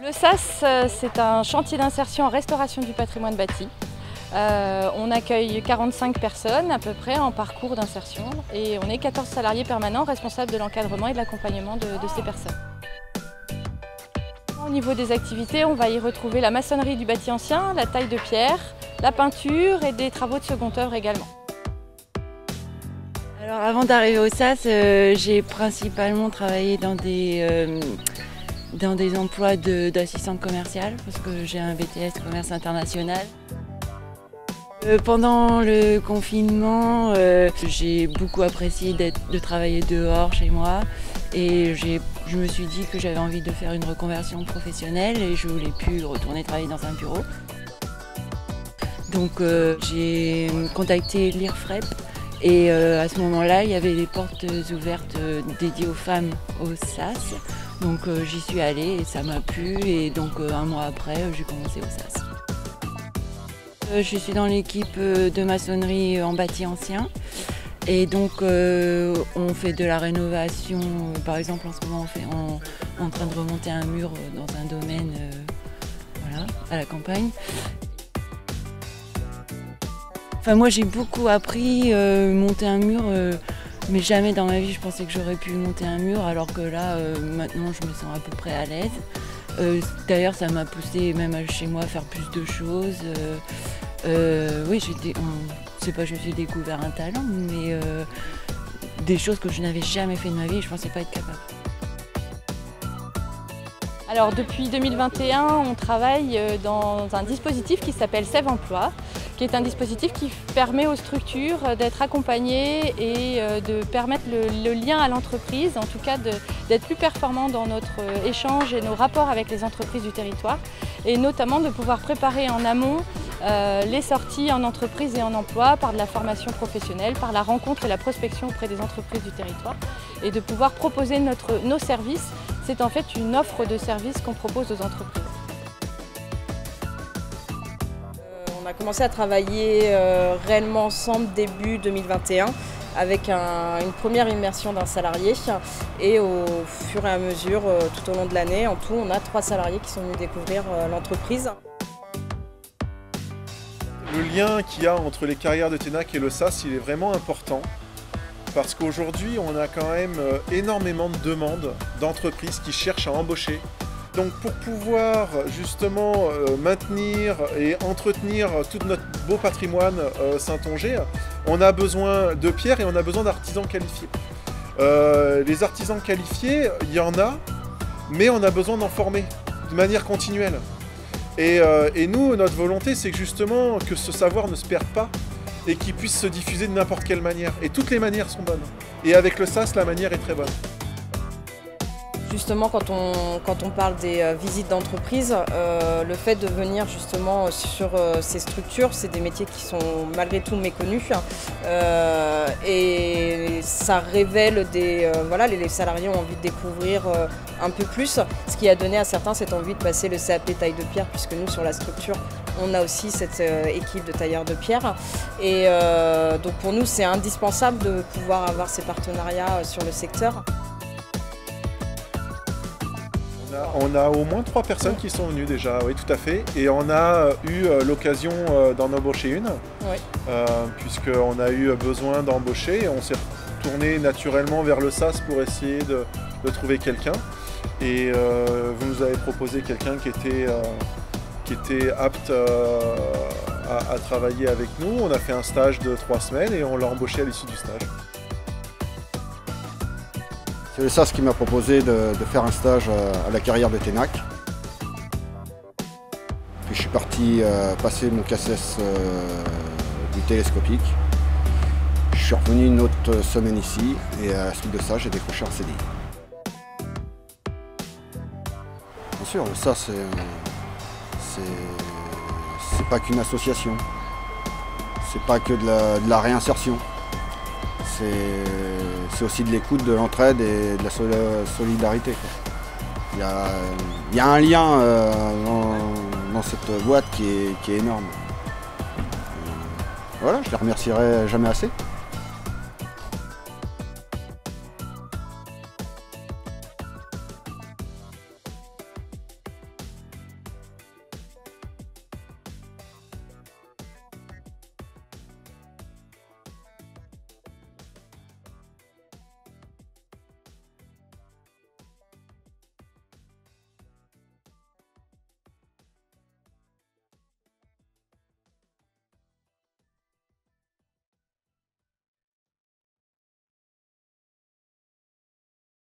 Le SAS, c'est un chantier d'insertion en restauration du patrimoine bâti. On accueille 45 personnes à peu près en parcours d'insertion et on est 14 salariés permanents responsables de l'encadrement et de l'accompagnement de ces personnes. Au niveau des activités, on va y retrouver la maçonnerie du bâti ancien, la taille de pierre, la peinture et des travaux de second œuvre également. Alors avant d'arriver au SAS, j'ai principalement travaillé dans des emplois d'assistante commerciale parce que j'ai un BTS commerce international. Pendant le confinement, j'ai beaucoup apprécié de travailler dehors chez moi et je me suis dit que j'avais envie de faire une reconversion professionnelle et je voulais plus retourner travailler dans un bureau. Donc j'ai contacté l'IRFREP et à ce moment-là, il y avait des portes ouvertes dédiées aux femmes au SAS. Donc j'y suis allée et ça m'a plu et donc un mois après, j'ai commencé au SAS. Je suis dans l'équipe de maçonnerie en bâti ancien et donc on fait de la rénovation. Par exemple, en ce moment, on est en train de remonter un mur dans un domaine voilà, à la campagne. Enfin, moi, j'ai beaucoup appris monter un mur, mais jamais dans ma vie je pensais que j'aurais pu monter un mur, alors que là, maintenant, je me sens à peu près à l'aise. D'ailleurs, ça m'a poussé même chez moi à faire plus de choses. Oui, c'est pas que je me suis découvert un talent, mais des choses que je n'avais jamais fait de ma vie, je ne pensais pas être capable. Alors depuis 2021, on travaille dans un dispositif qui s'appelle Sève Emploi, qui est un dispositif qui permet aux structures d'être accompagnées et de permettre le lien à l'entreprise, en tout cas d'être plus performants dans notre échange et nos rapports avec les entreprises du territoire, et notamment de pouvoir préparer en amont les sorties en entreprise et en emploi par de la formation professionnelle, par la rencontre et la prospection auprès des entreprises du territoire, et de pouvoir proposer nos services. C'est en fait une offre de services qu'on propose aux entreprises. On a commencé à travailler réellement ensemble début 2021 avec une première immersion d'un salarié et au fur et à mesure, tout au long de l'année, en tout, on a 3 salariés qui sont venus découvrir l'entreprise. Le lien qu'il y a entre les carrières de TENAC et le SAS, il est vraiment important. Parce qu'aujourd'hui, on a quand même énormément de demandes d'entreprises qui cherchent à embaucher. Donc pour pouvoir justement maintenir et entretenir tout notre beau patrimoine saintongeais, on a besoin de pierres et on a besoin d'artisans qualifiés. Les artisans qualifiés, il y en a, mais on a besoin d'en former de manière continuelle. Et nous, notre volonté, c'est que justement que ce savoir ne se perde pas et qu'il puisse se diffuser de n'importe quelle manière. Et toutes les manières sont bonnes. Et avec le SAS, la manière est très bonne. Justement, quand on parle des visites d'entreprise, le fait de venir justement sur ces structures, c'est des métiers qui sont malgré tout méconnus. Et ça révèle voilà, les salariés ont envie de découvrir un peu plus, ce qui a donné à certains cette envie de passer le CAP taille de pierre, puisque nous, sur la structure, on a aussi cette équipe de tailleurs de pierre. Et donc pour nous, c'est indispensable de pouvoir avoir ces partenariats sur le secteur. On a au moins 3 personnes qui sont venues déjà, oui tout à fait. Et on a eu l'occasion d'en embaucher une, oui. Puisqu'on a eu besoin d'embaucher et on s'est retourné naturellement vers le SAS pour essayer de trouver quelqu'un. Et vous nous avez proposé quelqu'un qui était apte à travailler avec nous. On a fait un stage de 3 semaines et on l'a embauché à l'issue du stage. C'est le SAS qui m'a proposé de faire un stage à la carrière de TENAC. Puis je suis parti passer mon CACES du télescopique. Je suis revenu une autre semaine ici et à la suite de ça, j'ai décroché un CDI. Bien sûr, le SAS, c'est pas qu'une association. C'est pas que de la réinsertion. C'est aussi de l'écoute, de l'entraide et de la solidarité. Il y a un lien dans cette boîte qui est énorme. Voilà, je ne les remercierai jamais assez.